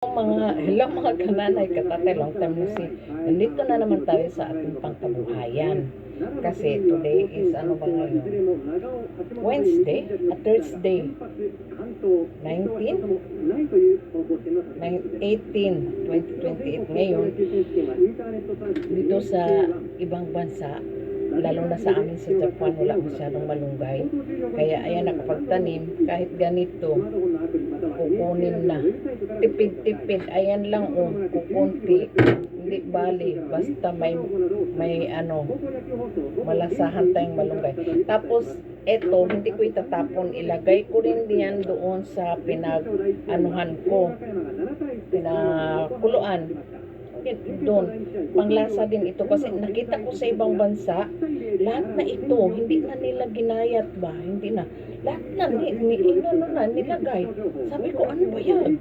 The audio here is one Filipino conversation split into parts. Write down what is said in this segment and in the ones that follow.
Hello mga kananay, katatay, long time no see. Nandito na naman tayo sa ating pangkabuhayan. Kasi today is ano ba ngayon? Wednesday? Thursday? 19? 2028 ngayon. Dito sa ibang bansa, lalo na sa amin sa Japan, wala masyadong malunggay. Kaya ayan, nakapagtanim, kahit ganito, kukunin na. Tipid-tipid, ayan lang kukunti. Hindi bali, basta may malasahan tayong malunggay. Tapos, eto, hindi ko itatapon, ilagay ko rin diyan doon sa pinakuluan. Doon, panglasa din ito kasi nakita ko sa ibang bansa, lahat na ito, hindi na nila ginayat ba? Hindi na. Lahat na, nilagay. Sabi ko, ano ba yan?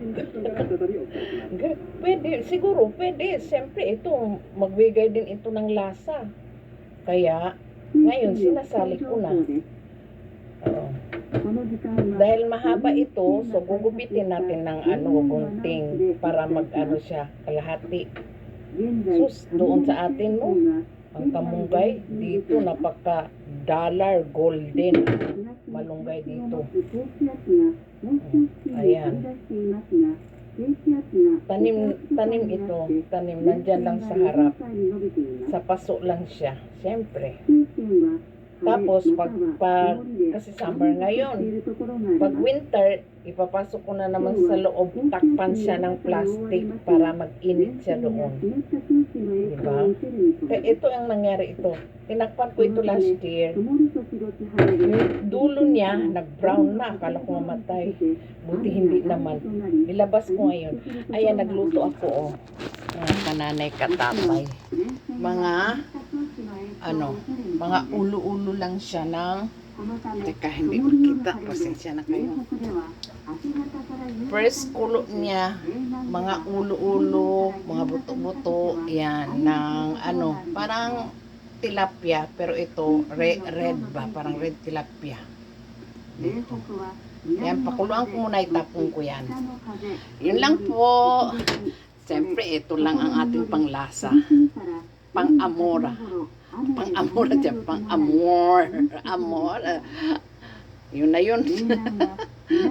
Pwede, siguro, pwede. Siyempre, ito, magbigay din ito ng lasa. Kaya, ngayon, sinasali ko na. Dahil mahaba ito, so gugupitin natin ng gunting para siya, kalahati. Sus, doon sa atin mo, ang kamunggay, dito napaka-dollar golden malunggay dito. Ayan. Tanim ito, nandyan lang sa harap. Sa paso lang siya, siyempre. Tapos, kasi summer ngayon, pag winter, ipapasok ko na naman sa loob, takpan siya ng plastic para mag-init siya doon. Diba? Kaya ito ang nangyari ito. Tinakpan ko ito last year. Yung dulo niya, nag-brown na. Akala ko mamatay. Buti hindi naman. Nilabas ko ngayon. Ayan, nagluto ako. Mga kananay katatay. Mga ulo-ulo lang siya ng teka, hindi makita, pasensya na kayo. First ulo niya, mga ulo-ulo, mga buto-buto, yan, ng parang tilapia, pero ito, red ba, parang red tilapia. Dito. Yan, pakuluan ko muna, itapon ko yan. Yun lang po. Siyempre, ito lang ang ating panglasa. Pang-amora. Pang-amora dyan, pang-amor. Amor. Yun na yun.